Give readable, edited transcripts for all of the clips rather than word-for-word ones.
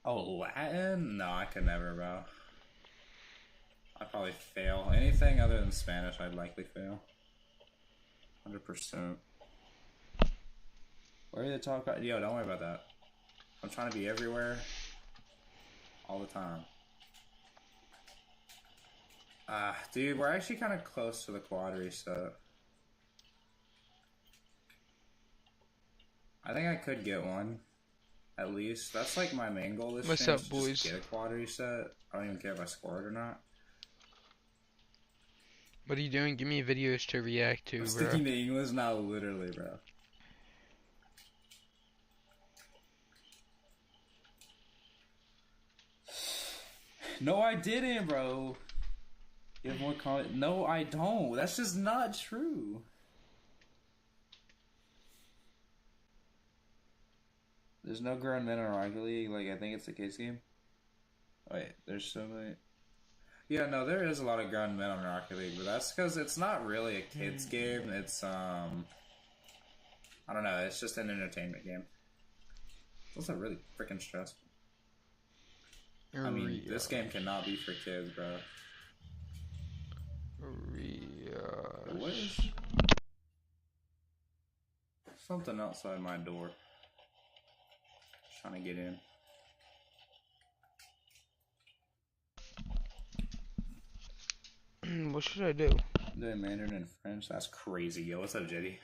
Oh, Latin? No, I could never, bro. I'd probably fail. Anything other than Spanish, I'd likely fail. 100%. Where are they talking? Yo, don't worry about that. I'm trying to be everywhere. All the time. Dude, we're actually kind of close to the quad reset. I think I could get one. At least. That's like my main goal this What's stream. up, boys? Just get a quad reset. I don't even care if I score it or not. What are you doing? Give me videos to react to, I'm bro. sticking to English now, literally, bro. No, I didn't, bro. You have more comment. No, I don't. That's just not true. There's no grown men in Rocket League. Like, I think it's a kids game. Wait, there's so many. Yeah, no, there is a lot of grown men on Rocket League, but that's because it's not really a kids game. It's I don't know. It's just an entertainment game. It's also really freaking stressful. I mean, this game cannot be for kids, bro. What is something outside my door? Just trying to get in. What should I do? Doing Mandarin and French? That's crazy. Yo, what's up, Jetty?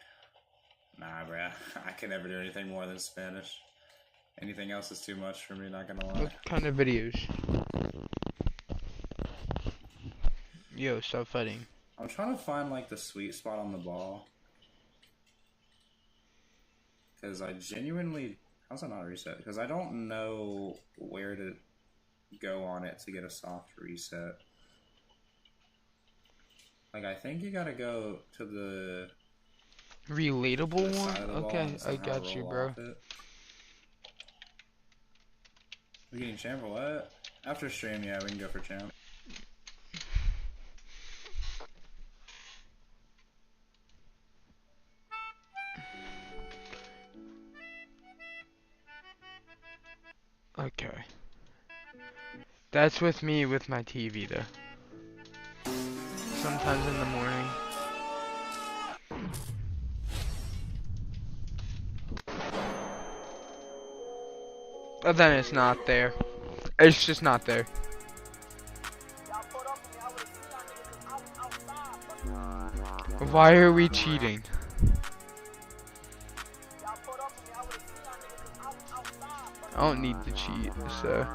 Nah, bro. I can never do anything more than Spanish. Anything else is too much for me, not gonna lie. What kind of videos? Yo, stop fighting. I'm trying to find, like, the sweet spot on the ball. Because I genuinely... How's that not a reset? Because I don't know where to go on it to get a soft reset. Like, I think you gotta go to the... Relatable the one? side of the ball Okay, and I somehow got you, roll bro. off it. We getting champ or what? After stream, yeah, we can go for champ. Okay. That's with me with my TV, though. Sometimes in the morning. But then it's not there. It's just not there. Why are we cheating? I don't need to cheat, so.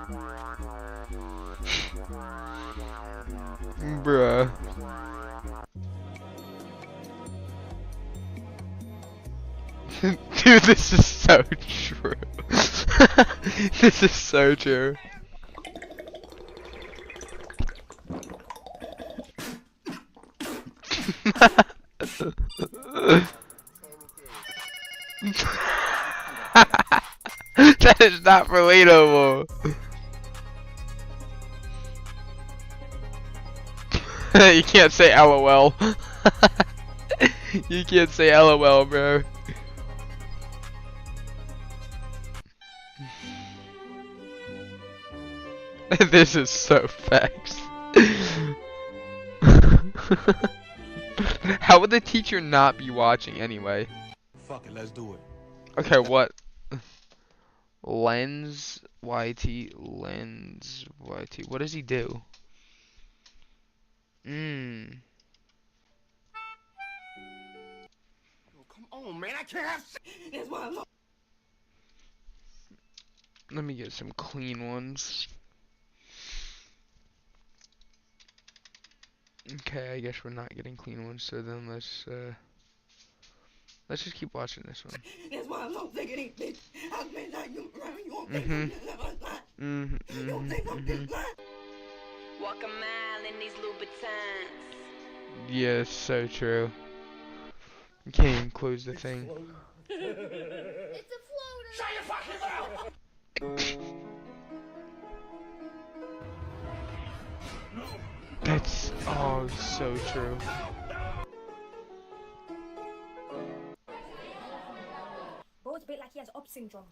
Bruh. Dude, this is so true. This is so true. That is not relatable. You can't say LOL. You can't say LOL, bro. This is so facts. How would the teacher not be watching anyway? Fuck it, let's do it. Okay, what? Lens YT, lens YT. What does he do? Yo, come on, man, I can't have shit. Let me get some clean ones. Okay, I guess we're not getting clean ones, so then let's just keep watching this one. Walk a mile in these Louboutins. Yeah, it's so true. You can't even close the thing. It's a floater! Shut your fucking mouth! That's oh so true. Bro, it's a bit like he has up syndrome.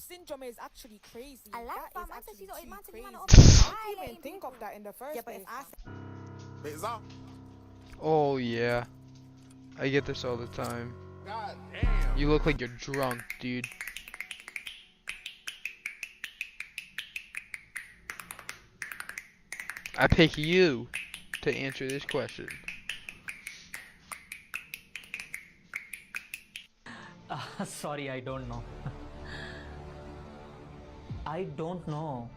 syndrome is actually crazy. I like That that. is Man said she's actually man too said you might crazy. not I didn't even think of that in the first but place. if I said Vids off. Oh yeah, I get this all the time. God damn. You look like you're drunk, dude. I pick you to answer this question. Sorry, I don't know. I don't know.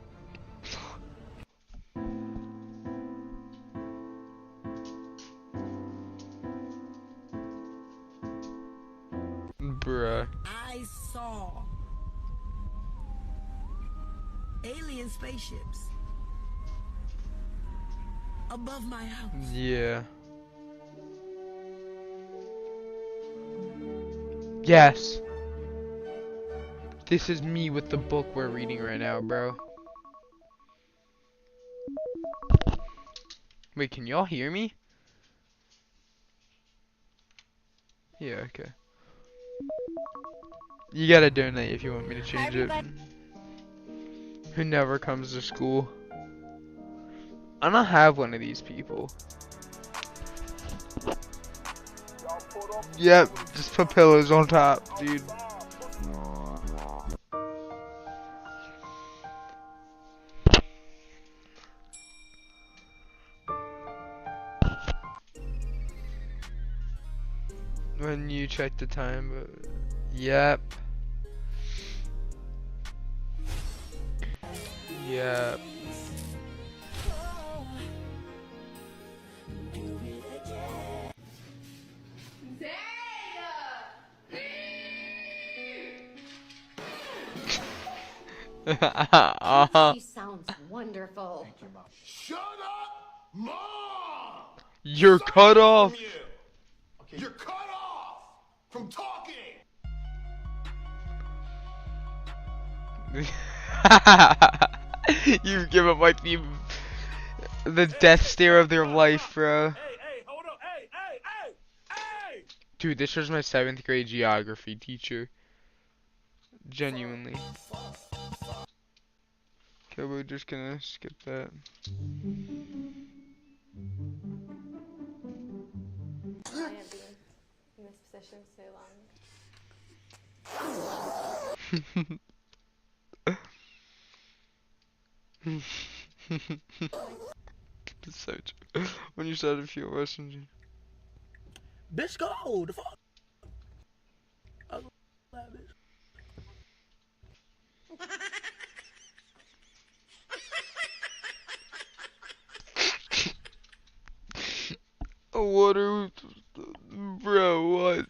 Bruh. I saw alien spaceships above my house. Yeah. Yes. This is me with the book we're reading right now, bro. Wait, can y'all hear me? Yeah, okay. You gotta donate if you want me to change it. Who never comes to school. I don't have one of these people. Yep, just put pillows on top, dude. When you check the time, yep. Yep. she sounds wonderful. Thank you, Mom. Shut up, Mom! You're cut off. From you. Okay. You're cut off from talking. You've given like the death stare of their life, bro. Hey, hold on. Hey! Dude, this was my 7th grade geography teacher. Genuinely. Okay, we're just gonna skip that. Can't be in this position so It's so true. When you started to feel messenger. Bitch, go. The fuck. Bitch. What are we, bro? What?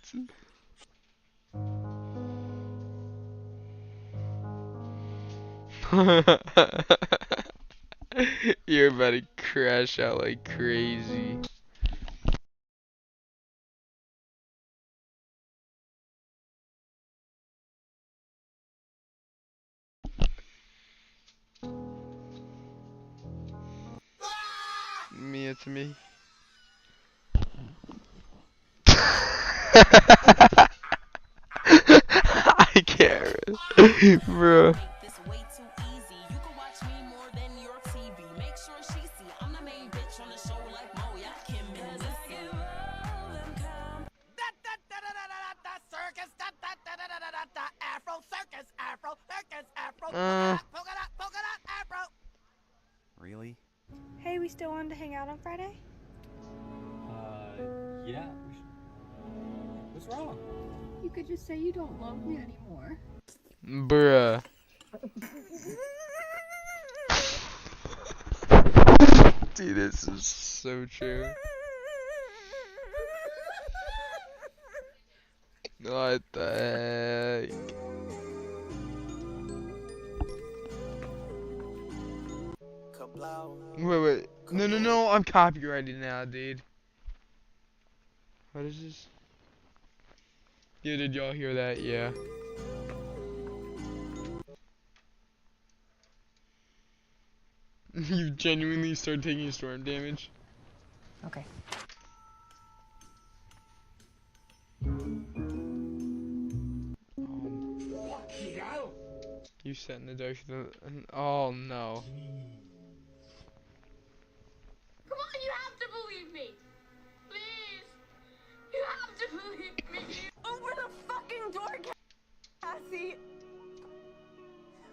You're about to crash out like crazy. Mia to me. I can't, bro. Really? Hey, we still wanted to hang out on Friday? Yeah. What's wrong? You could just say you don't love me anymore. Bruh. Dude, this is so true. What the heck? Wait. No, I'm copyrighted now, dude. What is this? Yeah, did y'all hear that? Yeah. You genuinely start taking storm damage? Okay. You sat in the dark. Oh no. Come on, you have to believe me. Please. You have to believe me. Over the fucking door, Cassie.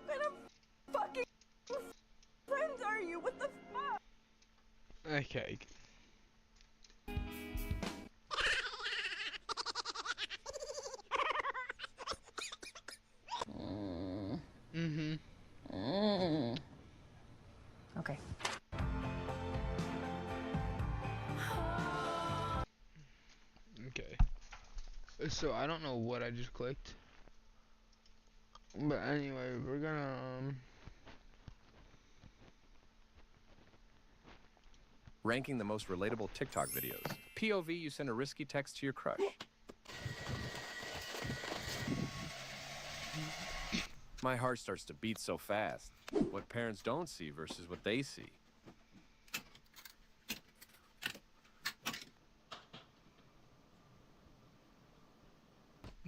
What kind of fucking friends are you? What the fuck? Okay. Okay. Okay. So I don't know what I just clicked. But anyway, we're gonna Ranking the most relatable TikTok videos. POV, you send a risky text to your crush. My heart starts to beat so fast. What parents don't see versus what they see.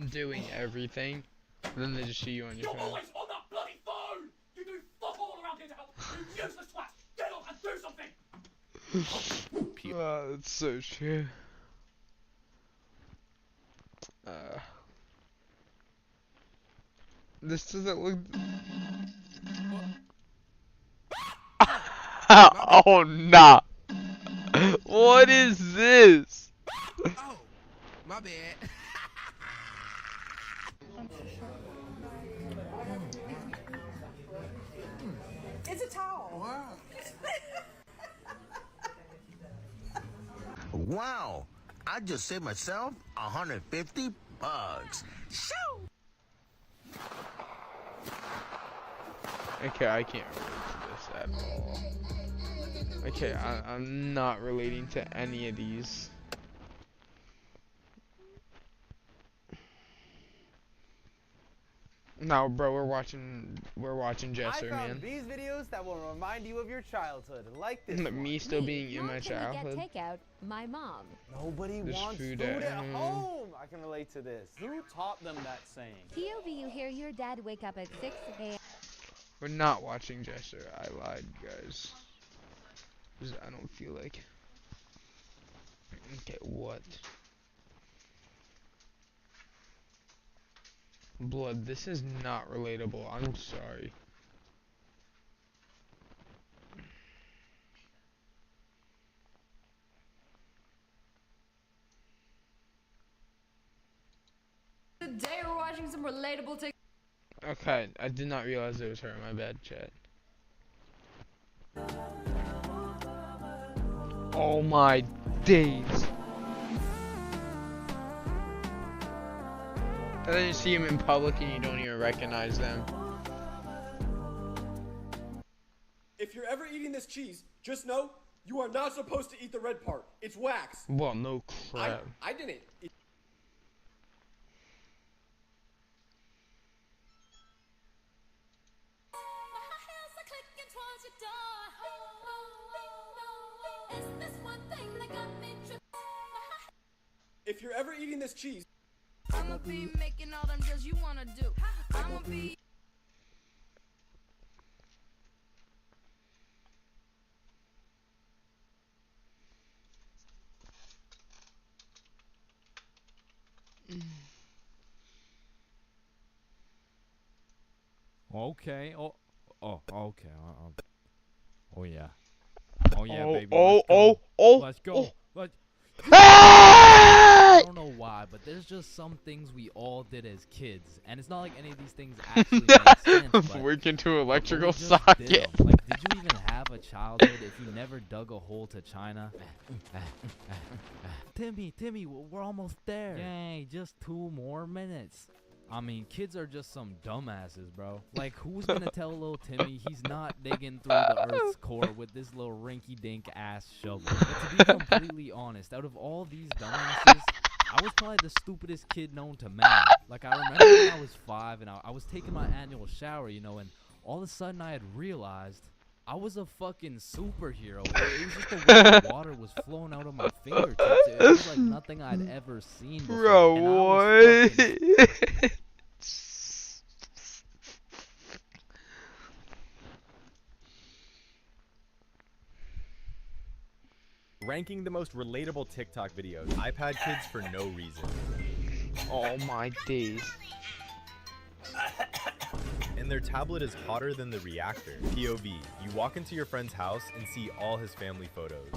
doing everything. Then they just see you on your phone. Always on that bloody phone! You do fuck all around here to help! You useless twat! Get up and do something! That's so true. This doesn't look. Oh nah. What is this? Oh, my bad. It's a towel. Wow! I just saved myself $150. Shoo! Okay, I can't relate to this at all. Okay, I'm not relating to any of these. No, bro, we're watching Jesser, I found man. these videos that will remind you of your childhood, like this one. Me still being in my childhood. Takeout, my mom. Nobody There's wants food food at at home. home. I can relate to this. Who taught them that saying? POV, you hear your dad wake up at 6 a.m. We're not watching Jesser. I lied, guys. 'Cause I don't feel like. Okay, what? Blood, this is not relatable. I'm sorry. Today we're watching some relatable TikTok. Okay, I did not realize it was her. My bad, chat. Oh my days. And then you see him in public and you don't even recognize them. If you're ever eating this cheese, just know you are not supposed to eat the red part. It's wax. Well, no crap. I didn't. If you're ever eating this cheese, I'ma be making all them deals you wanna do. I'ma be. Okay. Okay. Oh yeah. Oh yeah, Oh, baby. oh, Let's go. oh, oh, Let's go. oh. Let's. Hey! I don't know why, but there's just some things we all did as kids, and it's not like any of these things actually make sense. But Work into electrical we just socket. did 'em. Like, did you even have a childhood if you never dug a hole to China? Timmy, we're almost there. Yay, just 2 more minutes. I mean, kids are just some dumbasses, bro. Like, who's gonna tell little Timmy he's not digging through the Earth's core with this little rinky-dink ass shovel? But to be completely honest, out of all these dumbasses, I was probably the stupidest kid known to man. Like, I remember when I was 5 and I was taking my annual shower, you know, and all of a sudden I had realized I was a fucking superhero. It was just the way the water was flowing out of my fingertips. It was like nothing I'd ever seen before. Bro, and I was what? Ranking the most relatable TikTok videos. iPad kids for no reason. Oh my days. And their tablet is hotter than the reactor. POV. You walk into your friend's house and see all his family photos.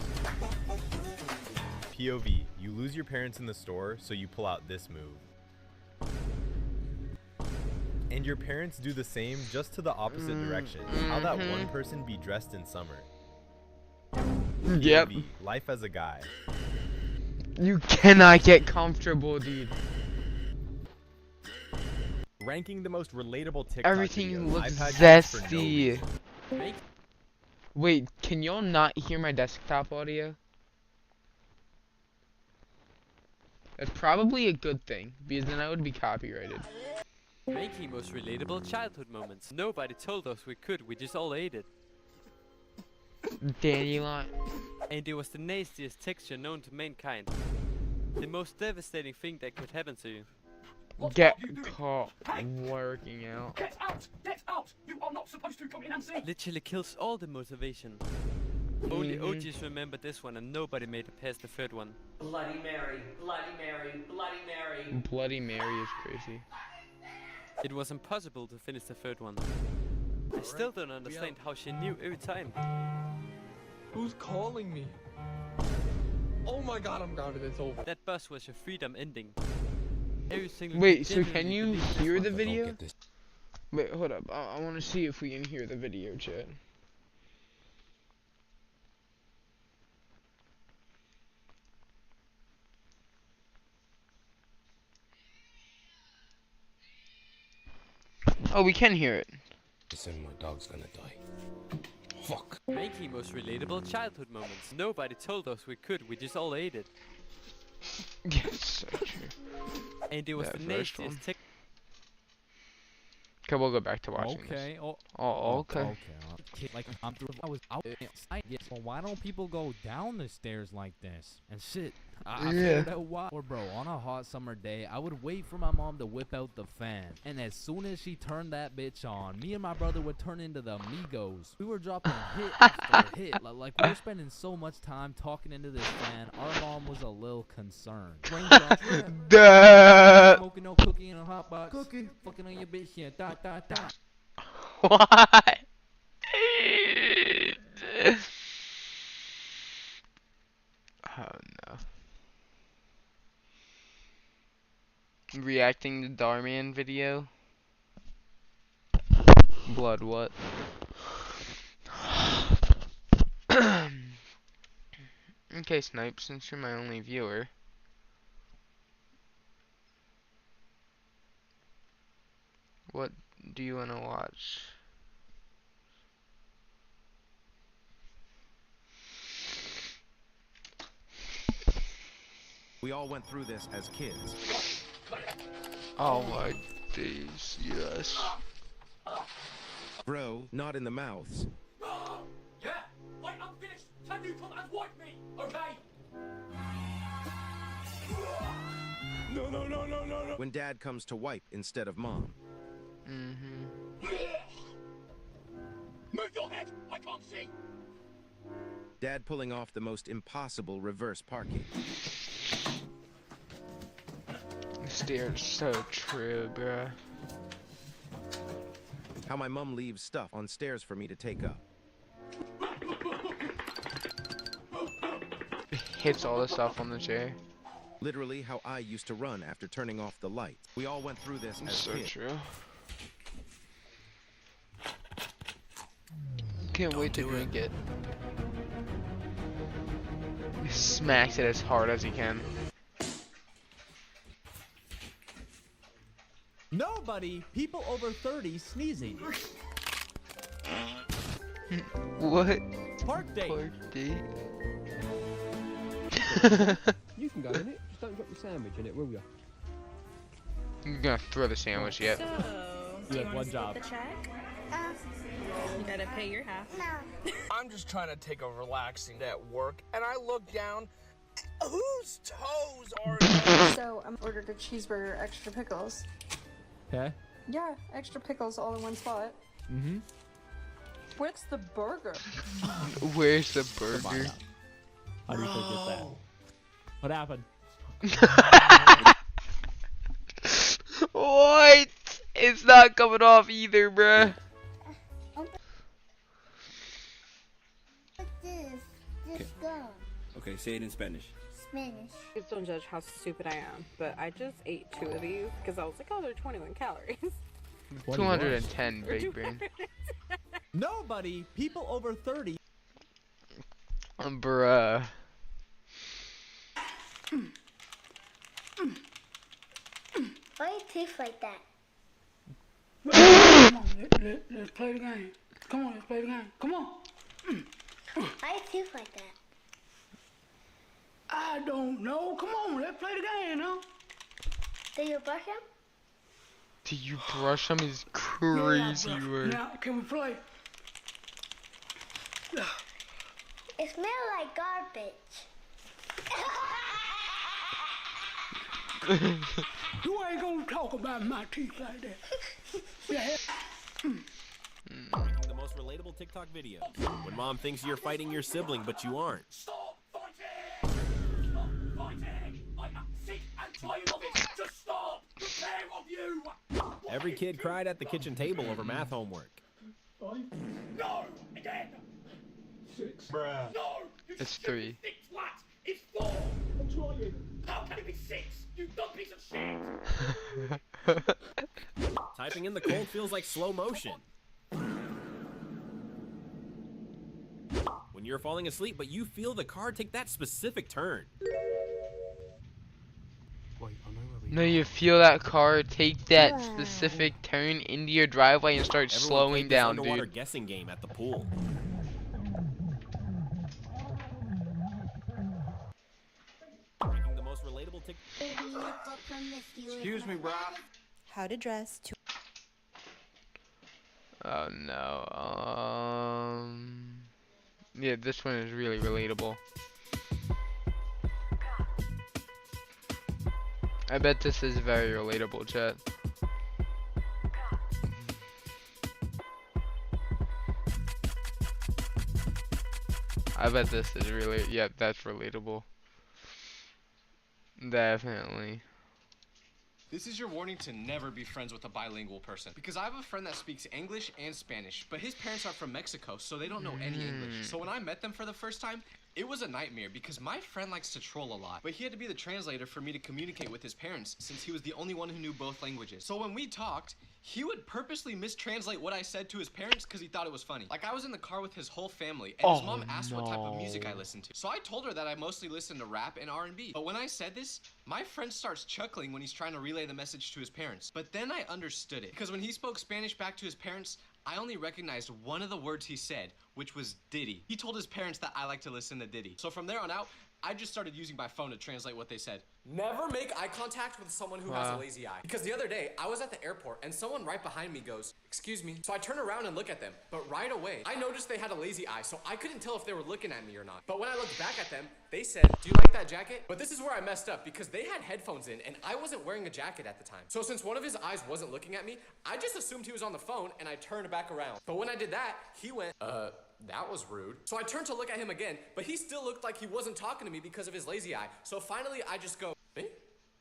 POV. You lose your parents in the store, so you pull out this move. And your parents do the same, just to the opposite direction. How that one person be dressed in summer. Yep. POV. Life as a guy. You cannot get comfortable, dude. Ranking the most relatable TikTok Everything videos. looks iPad kids for no zesty. reason. Wait, can y'all not hear my desktop audio? That's probably a good thing, because then I would be copyrighted. Making most relatable childhood moments. Nobody told us we could, we just all ate it. Dandelion. And it was the nastiest texture known to mankind. The most devastating thing that could happen to you. Get caught working out. Get out! Get out! You are not supposed to come in and see! Literally kills all the motivation. Only OGs remember this one and nobody made it past the third one. Bloody Mary, Bloody Mary, Bloody Mary. Bloody Mary is crazy. It was impossible to finish the third one. I still don't understand how she knew every time. Who's calling me? Oh my god, I'm grounded, it's over. That bus was your freedom ending. Every single Wait, so can you hear the video? Wait, hold up. I want to see if we can hear the video, chat. Oh, we can hear it. Listen, my dog's gonna die. Fuck. Making most relatable childhood moments. Nobody told us we could, we just all ate it. Yes, so true. And it was That the first nastiest one. Okay, we'll go back to watching Okay. this. Oh, okay. Like I was out inside. Well, why don't people go down the stairs like this? And shit, I figured out why. Or bro, on a hot summer day, I would wait for my mom to whip out the fan, and as soon as she turned that bitch on, me and my brother would turn into the Migos. We were dropping hit after hit. Like we were spending so much time talking into this fan. Our mom was a little concerned. Smoking no cookie in a hot box. Cooking, fucking on your bitch, yeah. What? Oh no. Reacting to Darman video. Blood what? Okay, Snipe, since you're my only viewer. What do you want to watch? We all went through this as kids. Oh my days, yes. Bro, not in the mouths. Yeah? Wait, I'm finished! Can you come and wipe me? Okay? No. When dad comes to wipe instead of mom. Move your head! I can't see! Dad pulling off the most impossible reverse parking. Stairs so true, bruh. How my mom leaves stuff on stairs for me to take up. Hits all the stuff on the chair. Literally how I used to run after turning off the lights. We all went through this as So kids. true. Can't wait to drink it. He smacks it as hard as he can. Nobody, people over 30 sneezing. What? Park date. Park date? You can go in it, just don't drop your sandwich in it, will you? I'm gonna throw the sandwich yet. So, You have one job. The check? You gotta pay your half. I'm just trying to take a relaxing day at work, and I look down. Whose toes are those? So, I ordered a cheeseburger, extra pickles. Okay. Yeah, extra pickles all in one spot. How do you forget that? What happened? What? It's not coming off either, bruh. Just go. Okay, say it in Spanish. Spanish. Please don't judge how stupid I am, but I just ate 2 of these because I was like, oh, they're 21 calories. 210, big brain. Nobody, people over 30. Bruh. Why are your teeth like that? Come on, let's play the game. Come on, let's play the game. Come on. Why are your teeth like that? I don't know. Come on, let's play the game, now. Do you brush them? Do you brush them? Is crazy word. Now, can we play? It smells like garbage. You ain't gonna talk about my teeth like that. Yeah. Making the most relatable TikTok videos. When mom thinks you're fighting your sibling, but you aren't. Stop fighting! Stop fighting! I'm sick and tired of it. Just stop! The pair of you! Every kid cried at the kitchen table over math homework. No! Again! 6. Bruh. No! You It's 3. 6 what? It's 4! I'm trying. How can it be 6? You dumb piece of shit! Typing in the cold feels like slow motion. When you're falling asleep, but you feel the car take that specific turn. No, you feel that car take that specific turn into your driveway and start Everyone slowing played this down, underwater dude. guessing game at the pool. Making the most relatable Excuse me, bro. How to dress to Oh no. Yeah, this one is really relatable. I bet this is very relatable, chat. I bet this is really, yeah, that's relatable. Definitely. This is your warning to never be friends with a bilingual person. Because I have a friend that speaks English and Spanish, but his parents are from Mexico, so they don't know any English. So when I met them for the first time, it was a nightmare because my friend likes to troll a lot. But he had to be the translator for me to communicate with his parents since he was the only one who knew both languages. So when we talked, he would purposely mistranslate what I said to his parents because he thought it was funny. Like I was in the car with his whole family and his mom asked what type of music I listened to. So I told her that I mostly listen to rap and R&B. But when I said this, my friend starts chuckling when he's trying to relay the message to his parents. But then I understood it because when he spoke Spanish back to his parents, I only recognized one of the words he said, which was Diddy. He told his parents that I like to listen to Diddy. So from there on out, I just started using my phone to translate what they said. Never make eye contact with someone who has a lazy eye. Because the other day, I was at the airport and someone right behind me goes, "Excuse me." So I turn around and look at them, but right away, I noticed they had a lazy eye, so I couldn't tell if they were looking at me or not. But when I looked back at them, they said, "Do you like that jacket?" But this is where I messed up because they had headphones in and I wasn't wearing a jacket at the time. So since one of his eyes wasn't looking at me, I just assumed he was on the phone and I turned back around. But when I did that, he went, that was rude. So I turned to look at him again, but he still looked like he wasn't talking to me because of his lazy eye. So finally, I just go, "Eh?"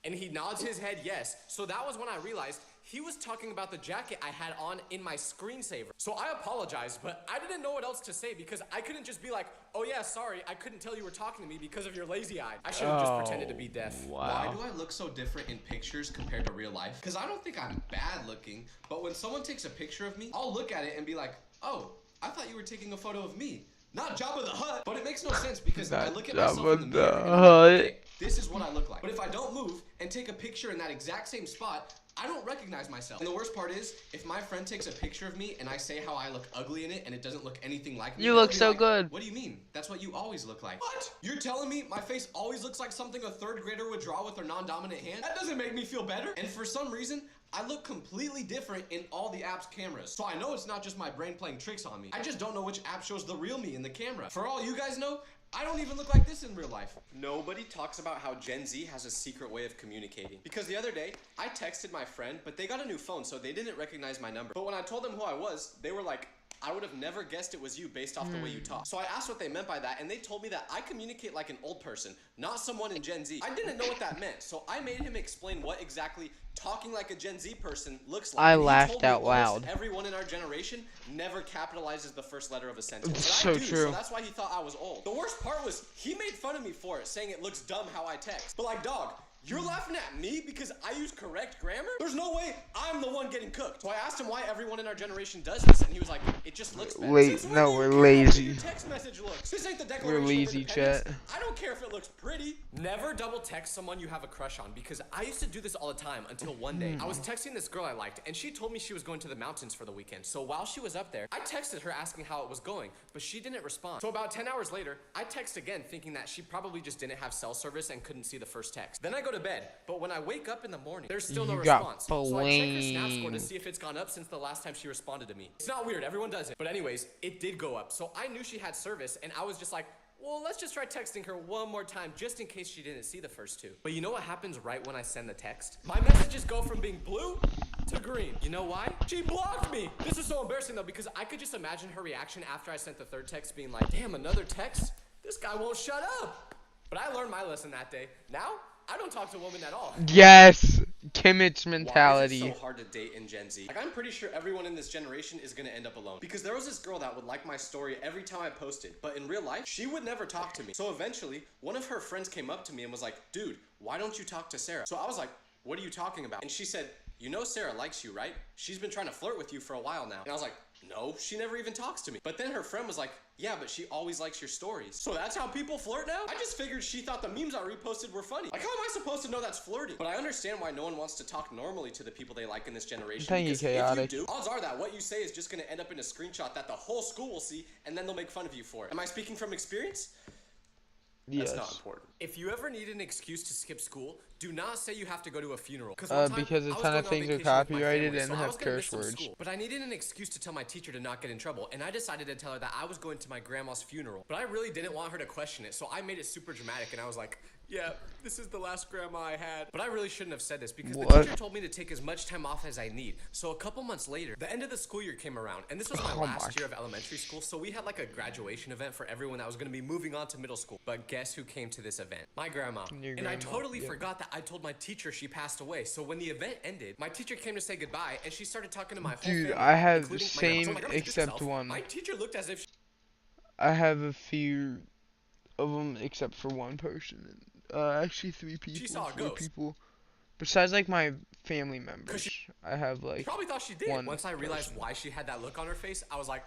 And he nods his head yes. So that was when I realized he was talking about the jacket I had on in my screensaver. So I apologized, but I didn't know what else to say because I couldn't just be like, "Oh yeah, sorry, I couldn't tell you were talking to me because of your lazy eye." I should have just pretended to be deaf. Why do I look so different in pictures compared to real life? Because I don't think I'm bad looking, but when someone takes a picture of me, I'll look at it and be like, "Oh, I thought you were taking a photo of me, not Jabba the Hutt." But it makes no sense because I look at myself in the mirror and I'm like, "Okay, this is what I look like." But if I don't move and take a picture in that exact same spot, I don't recognize myself. And the worst part is, if my friend takes a picture of me and I say how I look ugly in it and it doesn't look anything like me, You they'll look be so like, good. "What do you mean? That's what you always look like." What? You're telling me my face always looks like something a third grader would draw with their non-dominant hand? That doesn't make me feel better. And for some reason, I look completely different in all the app's cameras. So I know it's not just my brain playing tricks on me. I just don't know which app shows the real me in the camera. For all you guys know, I don't even look like this in real life. Nobody talks about how Gen Z has a secret way of communicating. Because the other day, I texted my friend, but they got a new phone, so they didn't recognize my number. But when I told them who I was, they were like, I would have never guessed it was you based off the way you talk. So I asked what they meant by that, and they told me that I communicate like an old person, not someone in Gen Z. I didn't know what that meant, so I made him explain what exactly talking like a Gen Z person looks like. I And he laughed told me out almost loud. everyone in our generation never capitalizes the first letter of a sentence. It's But I so do, true. so that's why he thought I was old. The worst part was he made fun of me for it, saying it looks dumb how I text. But like, dog, you're laughing at me because I use correct grammar? There's no way I'm the one getting cooked. So I asked him why everyone in our generation does this, and he was like, it just looks better. Since when No, do you we're care how lazy. your text message looks? This ain't the We're Declaration of lazy, Independence. chat. I don't care if it looks pretty. Never double text someone you have a crush on, because I used to do this all the time until one day. I was texting this girl I liked, and she told me she was going to the mountains for the weekend. So while she was up there, I texted her asking how it was going, but she didn't respond. So about 10 hours later, I text again thinking that she probably just didn't have cell service and couldn't see the first text. Then I go to bed, but when I wake up in the morning, there's still no You got response. So I check her snap score to blamed. see if it's gone up since the last time she responded to me. It's not weird, everyone does it. But anyways, it did go up. So I knew she had service, and I was just like, well, let's just try texting her one more time just in case she didn't see the first two. But you know what happens right when I send the text? My messages go from being blue to green. You know why? She blocked me. This is so embarrassing though, because I could just imagine her reaction after I sent the third text being like, damn, another text? This guy won't shut up. But I learned my lesson that day. Now, I don't talk to women at all. Yes, Kimmitt's Why is mentality. it so hard to date in Gen Z? Like, I'm pretty sure everyone in this generation is gonna end up alone. Because there was this girl that would like my story every time I posted, but in real life, she would never talk to me. So eventually, one of her friends came up to me and was like, dude, why don't you talk to Sarah? So I was like, what are you talking about? And she said, you know Sarah likes you, right? She's been trying to flirt with you for a while now. And I was like, no, she never even talks to me. But then her friend was like, yeah, but she always likes your stories. So that's how people flirt now? I just figured she thought the memes I reposted were funny. Like, how am I supposed to know that's flirting? But I understand why no one wants to talk normally to the people they like in this generation. Thank you, because Chaotic. if you do, odds are that what you say is just gonna end up in a screenshot that the whole school will see, and then they'll make fun of you for it. Am I speaking from experience? Yes. That's not important. If you ever need an excuse to skip school, do not say you have to go to a funeral. Because I a was ton going of on things are vacation with my copyrighted family, and so I have was gonna miss curse some words. school. But I needed an excuse to tell my teacher to not get in trouble, and I decided to tell her that I was going to my grandma's funeral. But I really didn't want her to question it, so I made it super dramatic, and I was like, yeah, this is the last grandma I had. But I really shouldn't have said this, because the teacher told me to take as much time off as I need. So a couple months later, the end of the school year came around, and this was my last year of elementary school, so we had like a graduation event for everyone that was going to be moving on to middle school. But guess who came to this event? My grandma. And I totally forgot that I told my teacher she passed away. So when the event ended, my teacher came to say goodbye, and she started talking to my whole family. Dude, I have the including my grandma. same So my grandma introduced except herself. one. My teacher looked as if I have a few of them except for one person. Actually 3 people, saw a 4 ghost. people. Besides like my family members, I have like probably thought she did. one Once I realized person. why she had that look on her face, I was like,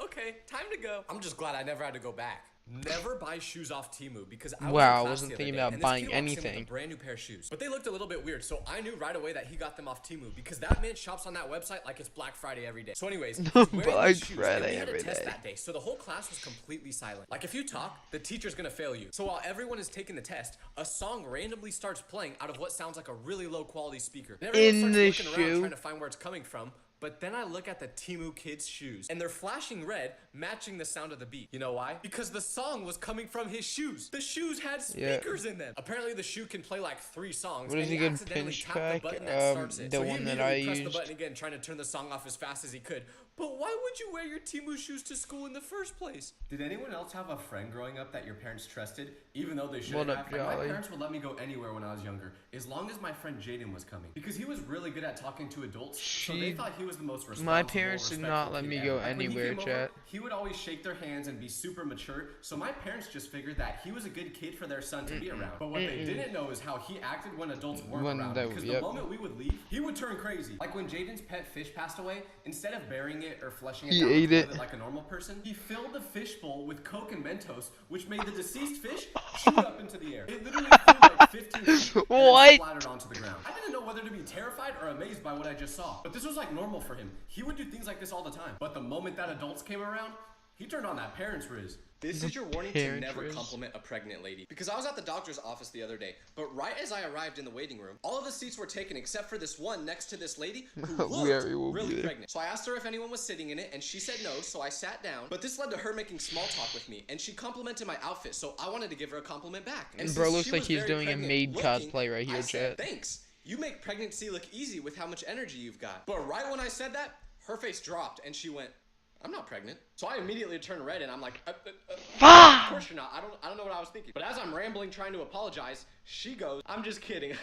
okay, time to go. I'm just glad I never had to go back. Never buy shoes off Temu, because I was in Wow, I class wasn't the other thinking day, about and this buying kid walks in with anything. a brand new pair of shoes, but they looked a little bit weird, so I knew right away that he got them off Temu, because that man shops on that website like it's Black Friday every day. So anyways, he's wearing Black these shoes, and Friday we had a every test day. that day, so the whole class was completely silent. Like, if you talk, the teacher's gonna fail you. So while everyone is taking the test, a song randomly starts playing out of what sounds like a really low quality speaker. And everyone In starts the looking around shoe. trying to find where it's coming from. But then I look at the Temu kids' shoes, and they're flashing red, matching the sound of the beat. You know why? Because the song was coming from his shoes. The shoes had speakers in them. Apparently, the shoe can play like 3 songs. What is and a he good accidentally pinch tapped the track? button that starts it. The So he one that I immediately pressed the used. button again, trying to turn the song off as fast as he could. But why would you wear your Temu shoes to school in the first place? Did anyone else have a friend growing up that your parents trusted, even though they shouldn't What up, have? Like, my Jolly? parents would let me go anywhere when I was younger, as long as my friend Jaden was coming, because he was really good at talking to adults. So they thought he was the most responsible. My parents did respectful not let kid me ever. go Like, when he anywhere, came over, chat. he would always shake their hands and be super mature. So my parents just figured that he was a good kid for their son to be around. But what they didn't know is how he acted when adults weren't When around. they- Because yep. the moment we would leave, he would turn crazy. Like when Jaden's pet fish passed away, instead of burying it or flushing it He down the ate it. toilet like a normal person, he filled the fish bowl with Coke and Mentos, which made the deceased fish shoot up into the air. It literally flew like 15 feet and What? then splattered onto the ground. I didn't know whether to be terrified or amazed by what I just saw. But this was like normal for him. He would do things like this all the time. But the moment that adults came around, he turned on that parents' riz. This is your warning to parents' never riz. compliment a pregnant lady. Because I was at the doctor's office the other day, but right as I arrived in the waiting room, all of the seats were taken except for this one next to this lady who looked Larry will be really there. pregnant. So I asked her if anyone was sitting in it, and she said no, so I sat down. But this led to her making small talk with me, and she complimented my outfit, so I wanted to give her a compliment back. And since bro looks she like was he's very doing a pregnant maid looking, cosplay right here, I said, chat. thanks. You make pregnancy look easy with how much energy you've got. But right when I said that, her face dropped, and she went, I'm not pregnant. So I immediately turn red and I'm like, of course you're not. I don't know what I was thinking. But as I'm rambling trying to apologize, she goes, I'm just kidding.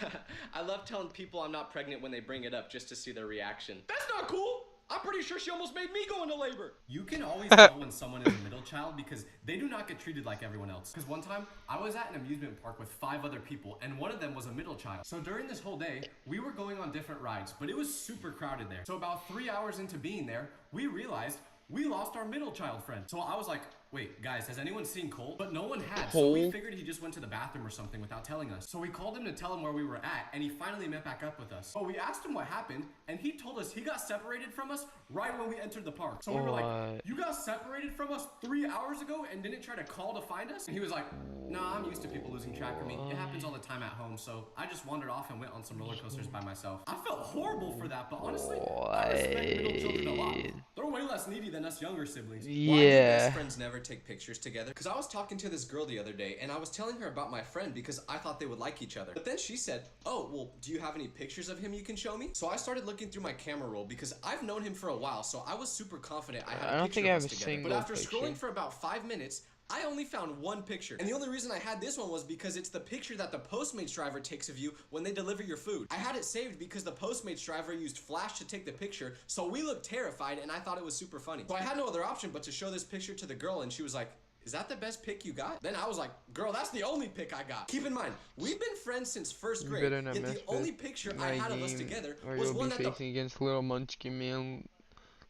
I love telling people I'm not pregnant when they bring it up just to see their reaction. That's not cool. I'm pretty sure she almost made me go into labor. You can always tell when someone is a middle child because they do not get treated like everyone else. Because one time, I was at an amusement park with 5 other people, and one of them was a middle child. So during this whole day, we were going on different rides, but it was super crowded there. So about 3 hours into being there, we realized we lost our middle child friend. So I was like, wait, guys, has anyone seen Cole? But no one had, so we figured he just went to the bathroom or something without telling us. So we called him to tell him where we were at, and he finally met back up with us. But we asked him what happened, and he told us he got separated from us right when we entered the park. So we were like, you got separated from us 3 hours ago and didn't try to call to find us? And he was like, nah, I'm used to people losing track of me. It happens all the time at home, so I just wandered off and went on some roller coasters by myself. I felt horrible for that, but honestly, I respect middle children a lot. They're way less needy than us younger siblings. Why do best friends never take pictures together? Because I was talking to this girl the other day, and I was telling her about my friend because I thought they would like each other. But then she said, oh, well, do you have any pictures of him you can show me? So I started looking through my camera roll because I've known him for a while, so I was super confident I had a picture of us together. But after scrolling for about 5 minutes, I only found one picture. And the only reason I had this one was because it's the picture that the Postmates driver takes of you when they deliver your food. I had it saved because the Postmates driver used flash to take the picture, so we looked terrified and I thought it was super funny. So I had no other option but to show this picture to the girl, and she was like, is that the best pic you got? Then I was like, girl, that's the only pic I got. Keep in mind, we've been friends since 1st grade, yet the only picture I had of us together was one that facing against Little Munchkin Man,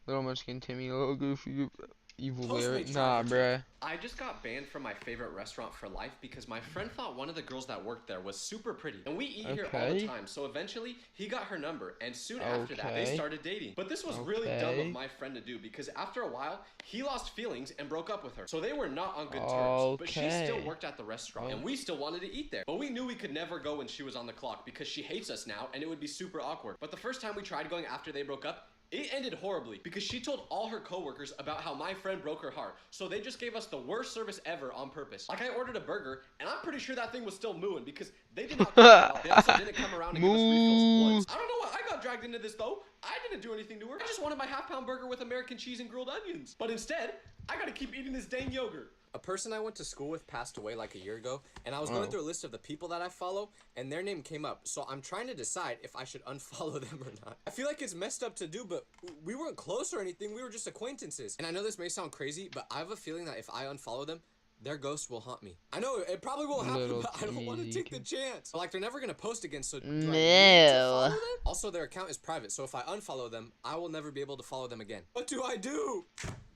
Little Munchkin Timmy, Little Goofy, Evil Lyric. Nah, bruh. I just got banned from my favorite restaurant for life because my friend thought one of the girls that worked there was super pretty. And we eat here all the time, so eventually he got her number, and soon after that they started dating. But this was really dumb of my friend to do because after a while, he lost feelings and broke up with her. So they were not on good terms, but she still worked at the restaurant and we still wanted to eat there. But we knew we could never go when she was on the clock because she hates us now and it would be super awkward. But the first time we tried going after they broke up, it ended horribly because she told all her coworkers about how my friend broke her heart. So they just gave us the worst service ever on purpose. Like, I ordered a burger and I'm pretty sure that thing was still mooing because they did not They also didn't come around and give us refills once. I don't know why I got dragged into this though. I didn't do anything to her. I just wanted my half-pound burger with American cheese and grilled onions. But instead, I gotta keep eating this dang yogurt. A person I went to school with passed away like a year ago, and I was going through a list of the people that I follow, and their name came up, so I'm trying to decide if I should unfollow them or not. I feel like it's messed up to do, but we weren't close or anything, we were just acquaintances. And I know this may sound crazy, but I have a feeling that if I unfollow them, their ghost will haunt me. I know, it probably won't happen, but I don't want to take the chance. Like, they're never gonna post again, so do I need to follow them? Also, their account is private, so if I unfollow them, I will never be able to follow them again. What do I do?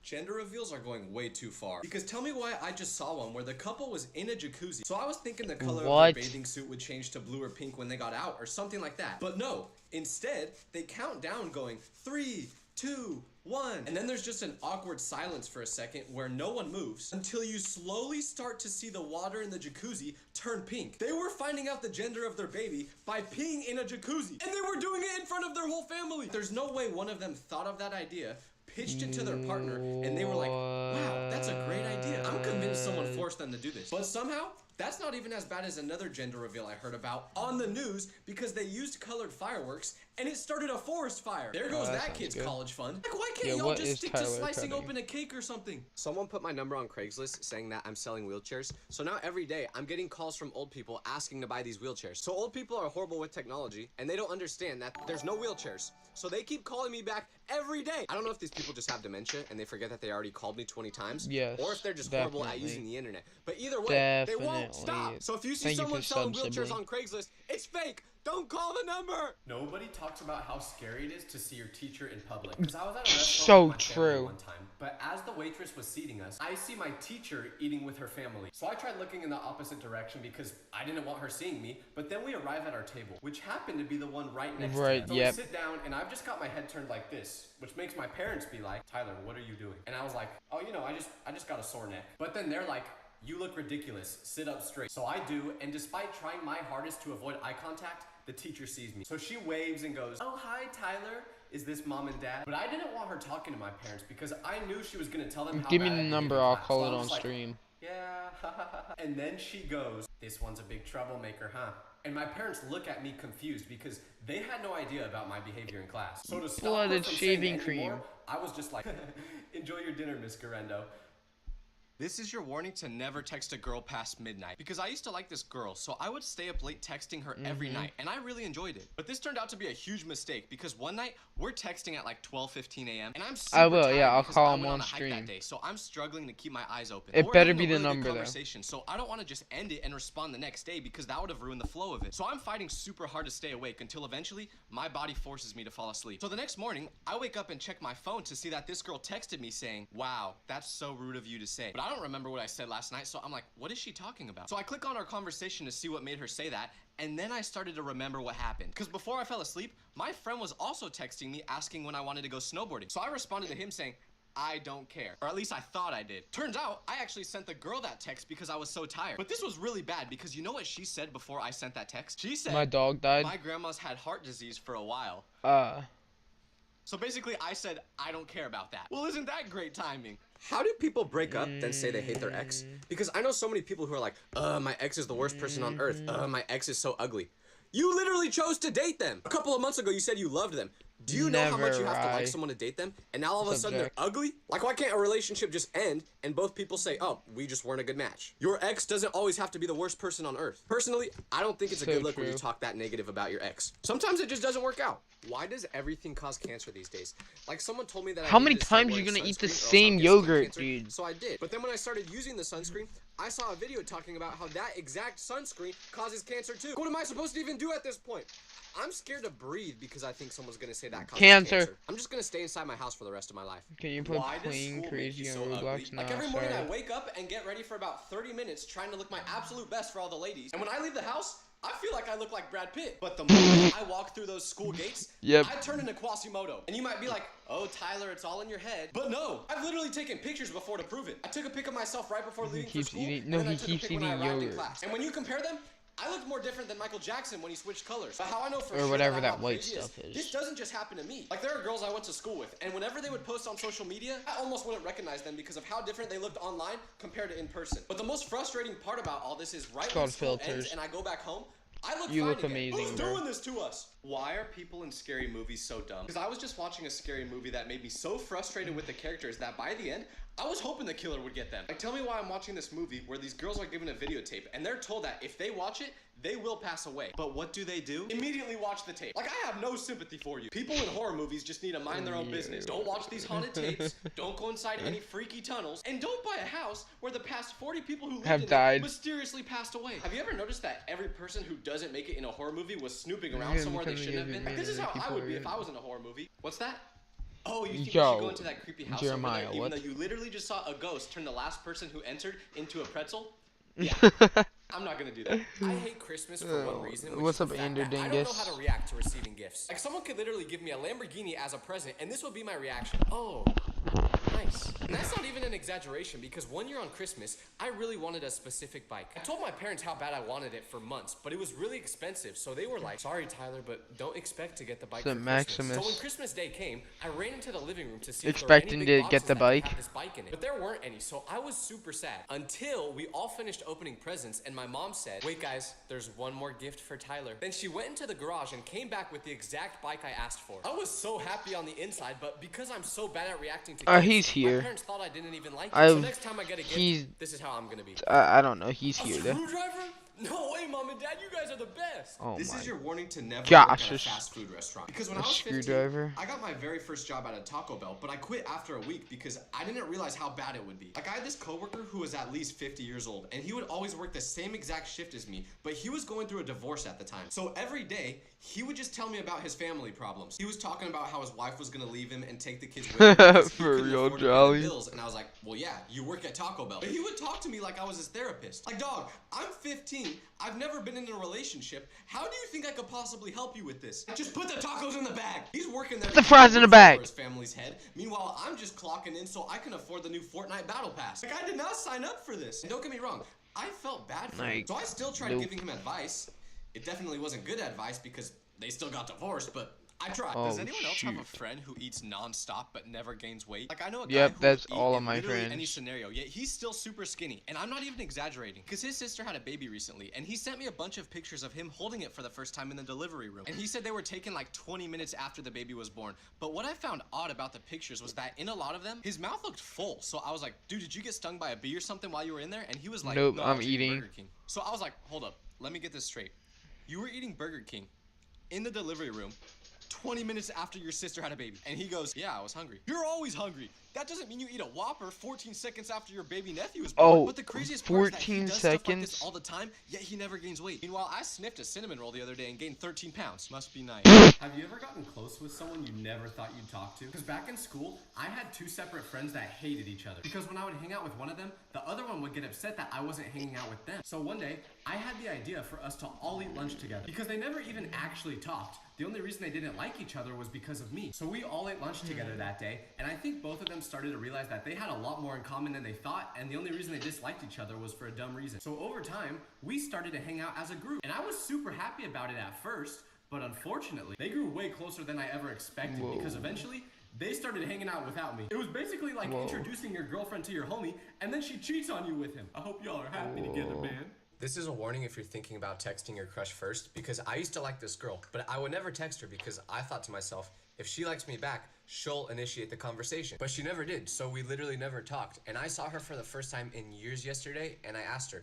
Gender reveals are going way too far. Because tell me why I just saw one where the couple was in a jacuzzi. So I was thinking the color of their bathing suit would change to blue or pink when they got out or something like that. But no, instead, they count down going 3, 2, 1. And then there's just an awkward silence for a second where no one moves until you slowly start to see the water in the jacuzzi turn pink. They were finding out the gender of their baby by peeing in a jacuzzi. And they were doing it in front of their whole family. There's no way one of them thought of that idea, pitched it to their partner, and they were like, wow, that's a great idea. I'm convinced someone forced them to do this. But somehow, that's not even as bad as another gender reveal I heard about on the news because they used colored fireworks and it started a forest fire. There goes that kid's college fund. Like, why can't y'all just stick to slicing open a cake or something? Someone put my number on Craigslist saying that I'm selling wheelchairs. So now every day I'm getting calls from old people asking to buy these wheelchairs. So old people are horrible with technology and they don't understand that there's no wheelchairs. So they keep calling me back every day. I don't know if these people just have dementia and they forget that they already called me 20 times. Yes, or if they're just horrible at using the internet. But either way, they won't stop. So if you see someone selling wheelchairs on Craigslist, it's fake. Don't call the number. Nobody talks about how scary it is to see your teacher in public. Because I was at a restaurant with my family one time, but as the waitress was seating us, I see my teacher eating with her family. So I tried looking in the opposite direction because I didn't want her seeing me. But then we arrive at our table, which happened to be the one right next to us. So we sit down, and I've just got my head turned like this, which makes my parents be like, Tyler, what are you doing? And I was like, oh, you know, I just got a sore neck. But then they're like, you look ridiculous. Sit up straight. So I do, and despite trying my hardest to avoid eye contact, the teacher sees me. So she waves and goes, oh, hi, Tyler. Is this mom and dad? But I didn't want her talking to my parents because I knew she was going to tell them how Give me bad the I did number, in I'll class. call So it I on was like, stream. Yeah. And then she goes, this one's a big troublemaker, huh? And my parents look at me confused because they had no idea about my behavior in class. So to stop her Blooded from shaving saying anymore, cream. I was just like, enjoy your dinner, Miss Garendo. This is your warning to never text a girl past midnight. Because I used to like this girl, so I would stay up late texting her every night, and I really enjoyed it. But this turned out to be a huge mistake because one night we're texting at like 12:15 a.m. and I'm super I will, tired yeah, I'll because call I him went on a hike stream. that day, so I'm struggling to keep my eyes open. It We're better having be a the really good number, though. conversation, so I don't want to just end it and respond the next day because that would have ruined the flow of it. So I'm fighting super hard to stay awake until eventually my body forces me to fall asleep. So the next morning, I wake up and check my phone to see that this girl texted me saying, wow, that's so rude of you to say. But I don't remember what I said last night, so I'm like, what is she talking about? So I click on our conversation to see what made her say that, and then I started to remember what happened. Because before I fell asleep, my friend was also texting me asking when I wanted to go snowboarding. So I responded to him saying, I don't care. Or at least I thought I did. Turns out, I actually sent the girl that text because I was so tired. But this was really bad because you know what she said before I sent that text? She said, My dog died. my grandma's had heart disease for a while. So basically, I said, I don't care about that. Well, isn't that great timing? How do people break up then say they hate their ex? Because I know so many people who are like, my ex is the worst person on earth. My ex is so ugly. You literally chose to date them. A couple of months ago, you said you loved them. Do you know how much you have to like someone to date them? And now all of a sudden they're ugly? Like, why can't a relationship just end and both people say, oh, we just weren't a good match? Your ex doesn't always have to be the worst person on earth. Personally, I don't think it's a good look when you talk that negative about your ex. Sometimes it just doesn't work out. Why does everything cause cancer these days? Like, someone told me that How many times are you gonna eat the same yogurt, dude? So I did. But then when I started using the sunscreen, I saw a video talking about how that exact sunscreen causes cancer too. What am I supposed to even do at this point? I'm scared to breathe because I think someone's gonna say that causes cancer. I'm just gonna stay inside my house for the rest of my life. Can you put playing crazy on Roblox? Like every morning I wake up and get ready for about 30 minutes trying to look my absolute best for all the ladies. And when I leave the house, I feel like I look like Brad Pitt. But the moment I walk through those school gates, I turn into Quasimodo. And you might be like, oh, Tyler, it's all in your head. But no, I've literally taken pictures before to prove it. I took a pic of myself right before leaving for school, and then I took a pic when I arrived in class. And when you compare them, I looked more different than Michael Jackson when he switched colors. But how I know for sure whatever that white stuff is. This doesn't just happen to me. Like, there are girls I went to school with, and whenever they would post on social media, I almost wouldn't recognize them because of how different they looked online compared to in person. But the most frustrating part about all this is right when school ends and I go back home, I look fine again. amazing, Who's bro. doing this to us? Why are people in scary movies so dumb? Because I was just watching a scary movie that made me so frustrated with the characters that by the end, I was hoping the killer would get them. Like, tell me why I'm watching this movie where these girls are given a videotape and they're told that if they watch it, they will pass away. But what do? Immediately watch the tape. Like, I have no sympathy for you. People in horror movies just need to mind their own business. Don't watch these haunted tapes. Don't go inside any freaky tunnels. And don't buy a house where the past 40 people who lived in it mysteriously passed away. Have you ever noticed that every person who doesn't make it in a horror movie was snooping around somewhere they shouldn't have been? Like, this is how I would be if I was in a horror movie. What's that? Oh, you think we should go into that creepy house over there, even though you literally just saw a ghost turn the last person who entered into a pretzel? Yeah. I'm not gonna do that. I hate Christmas for one reason. What's up, Ender I don't Dingus? know how to react to receiving gifts. Like, someone could literally give me a Lamborghini as a present, and this would be my reaction. Oh, nice. And that's not even an exaggeration, because one year on Christmas, I really wanted a specific bike. I told my parents how bad I wanted it for months, but it was really expensive, so they were like, sorry, Tyler, but don't expect to get the bike for Christmas. So when Christmas Day came, I ran into the living room to see if there were any big boxes that had this bike in it. But there weren't any, so I was super sad. Until we all finished opening presents, and my mom said, wait guys, there's one more gift for Tyler. Then she went into the garage and came back with the exact bike I asked for. I was so happy on the inside, but because I'm so bad at reacting to gifts, he's here. my parents thought I didn't even like it. So next time I get a gift, this is how I'm gonna be. I don't know. He's here. Screwdriver? No way, Mom and Dad, you guys are the best. Oh this my is your warning to never gosh, work at a fast food restaurant. Because when a I was 15, screwdriver. I got my very first job at a Taco Bell, but I quit after a week because I didn't realize how bad it would be. Like, I had this coworker who was at least 50 years old, and he would always work the same exact shift as me, but he was going through a divorce at the time. So every day, he would just tell me about his family problems. He was talking about how his wife was gonna leave him and take the kids with him because he For couldn't real, afford to pay the Jolly. bills. And I was like, well, yeah, you work at Taco Bell. But he would talk to me like I was his therapist. Like, dog, I'm 15. I've never been in a relationship. How do you think I could possibly help you with this? Just put the tacos in the bag. He's working there. Put the fries in the bag. For his family's head. Meanwhile, I'm just clocking in so I can afford the new Fortnite Battle Pass. Like, I did not sign up for this. And don't get me wrong, I felt bad for him. So I still tried giving him advice. It definitely wasn't good advice because they still got divorced, but I tried. Oh, Does anyone else have a shoot. friend who eats non-stop but never gains weight? Like, I know a guy Yep, who that's will eat all of in my literally any friends. scenario, yet he's still super skinny. And I'm not even exaggerating, because his sister had a baby recently, and he sent me a bunch of pictures of him holding it for the first time in the delivery room. And he said they were taken like 20 minutes after the baby was born. But what I found odd about the pictures was that in a lot of them, his mouth looked full. So I was like, dude, did you get stung by a bee or something while you were in there? And he was like, Nope, no, I'm I was eating. Burger King. So I was like, hold up, let me get this straight. You were eating Burger King in the delivery room 20 minutes after your sister had a baby. And he goes, yeah, I was hungry. You're always hungry. That doesn't mean you eat a Whopper 14 seconds after your baby nephew is born. Oh, But the craziest part is that he 14 does stuff like seconds? this all the time, yet he never gains weight. Meanwhile, I sniffed a cinnamon roll the other day and gained 13 pounds. Must be nice. Have you ever gotten close with someone you never thought you'd talk to? Because back in school, I had two separate friends that hated each other. Because when I would hang out with one of them, the other one would get upset that I wasn't hanging out with them. So one day, I had the idea for us to all eat lunch together. Because they never even actually talked. The only reason they didn't like each other was because of me. So we all ate lunch together that day, and I think both of them started to realize that they had a lot more in common than they thought, and the only reason they disliked each other was for a dumb reason. So over time, we started to hang out as a group, and I was super happy about it at first, but unfortunately, they grew way closer than I ever expected. Whoa. Because eventually, they started hanging out without me. It was basically like Whoa. introducing your girlfriend to your homie, and then she cheats on you with him. I hope y'all are happy together, man. This is a warning if you're thinking about texting your crush first, because I used to like this girl, but I would never text her because I thought to myself, if she likes me back, she'll initiate the conversation. But she never did, so we literally never talked. And I saw her for the first time in years yesterday, and I asked her,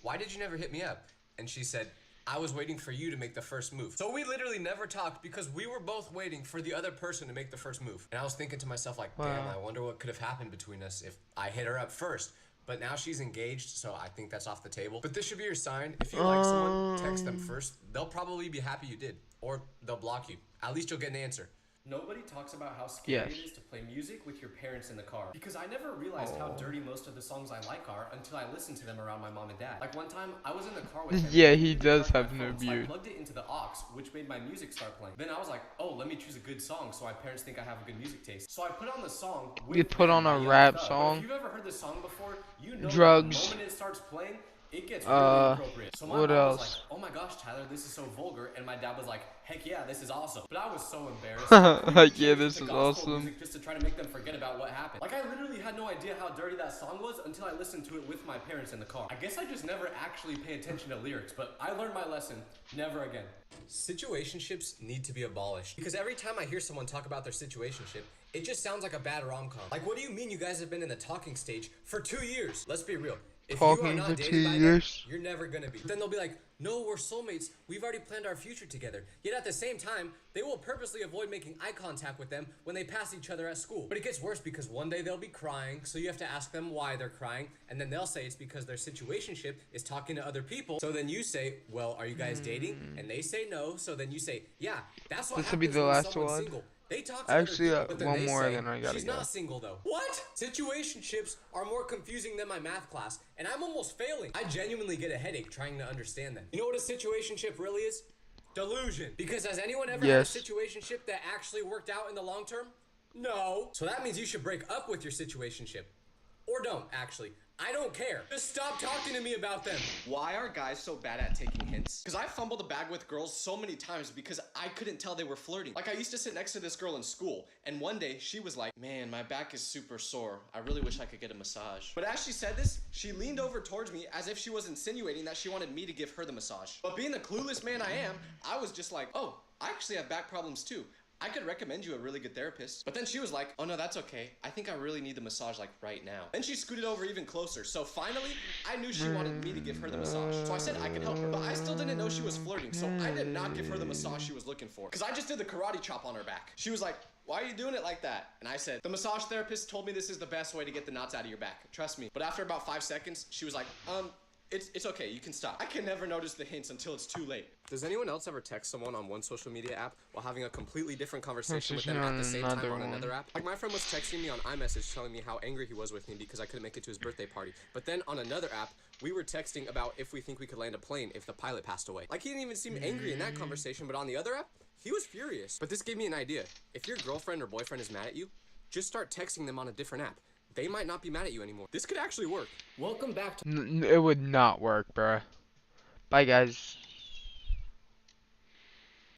why did you never hit me up? And she said, I was waiting for you to make the first move. So we literally never talked because we were both waiting for the other person to make the first move. And I was thinking to myself like, damn, I wonder what could have happened between us if I hit her up first. But now she's engaged, so I think that's off the table. But this should be your sign. If you like someone, text them first. They'll probably be happy you did. Or they'll block you. At least you'll get an answer. Nobody talks about how scary it is to play music with your parents in the car. Because I never realized how dirty most of the songs I like are until I listened to them around my mom and dad. Like one time, I was in the car with them. Yeah, he does have no So I beard. plugged it into the aux, which made my music start playing. Then I was like, oh, let me choose a good song so my parents think I have a good music taste. So I put on the song. You put on a rap But song. if you've ever heard this song before, you know Drugs. that the moment it starts playing, it gets really inappropriate. So my what mom was else? like, oh my gosh, Tyler, this is so vulgar. And my dad was like, heck yeah, this is awesome. But I was so embarrassed. Like, yeah, this is awesome. Just to try to make them forget about what happened. Like, I literally had no idea how dirty that song was until I listened to it with my parents in the car. I guess I just never actually pay attention to lyrics, but I learned my lesson. Never again. Situationships need to be abolished. Because every time I hear someone talk about their situationship, it just sounds like a bad rom-com. Like, what do you mean you guys have been in the talking stage for 2 years? Let's be real. If you are Talking not for dating 2 by then, years? you're never gonna be. Then they'll be like, no, we're soulmates. We've already planned our future together. Yet at the same time, they will purposely avoid making eye contact with them when they pass each other at school. But it gets worse because one day they'll be crying, so you have to ask them why they're crying, and then they'll say it's because their situationship is talking to other people. So then you say, well, are you guys dating? And they say no, so then you say, yeah, that's what This will be happens the when last someone's one. single. They talk to Actually, other people, but then one they more, say, then I gotta she's go. not single though. What? Situationships are more confusing than my math class, and I'm almost failing. I genuinely get a headache trying to understand them. You know what a situationship really is? Delusion. Because has anyone ever Yes. had a situationship that actually worked out in the long term? No. So that means you should break up with your situationship. Or don't, actually. I don't care. Just stop talking to me about them. Why are guys so bad at taking hints? Because I fumbled the bag with girls so many times because I couldn't tell they were flirting. Like, I used to sit next to this girl in school, and one day she was like, man, my back is super sore. I really wish I could get a massage. But as she said this, she leaned over towards me as if she was insinuating that she wanted me to give her the massage. But being the clueless man I am, I was just like, oh, I actually have back problems too. I could recommend you a really good therapist. But then she was like, oh no, that's okay. I think I really need the massage like right now. Then she scooted over even closer. So finally, I knew she wanted me to give her the massage. So I said I could help her. But I still didn't know she was flirting. So I did not give her the massage she was looking for. Because I just did the karate chop on her back. She was like, why are you doing it like that? And I said, the massage therapist told me this is the best way to get the knots out of your back. Trust me. But after about 5 seconds, she was like, it's okay, you can stop. I can never notice the hints until it's too late. Does anyone else ever text someone on one social media app while having a completely different conversation with them at the same time on another app? Like, my friend was texting me on iMessage telling me how angry he was with me because I couldn't make it to his birthday party. But then on another app, we were texting about if we think we could land a plane if the pilot passed away. Like, he didn't even seem angry in that conversation, but on the other app, he was furious. But this gave me an idea. If your girlfriend or boyfriend is mad at you, just start texting them on a different app. They might not be mad at you anymore. This could actually work. Welcome back to... It would not work, bruh. Bye, guys.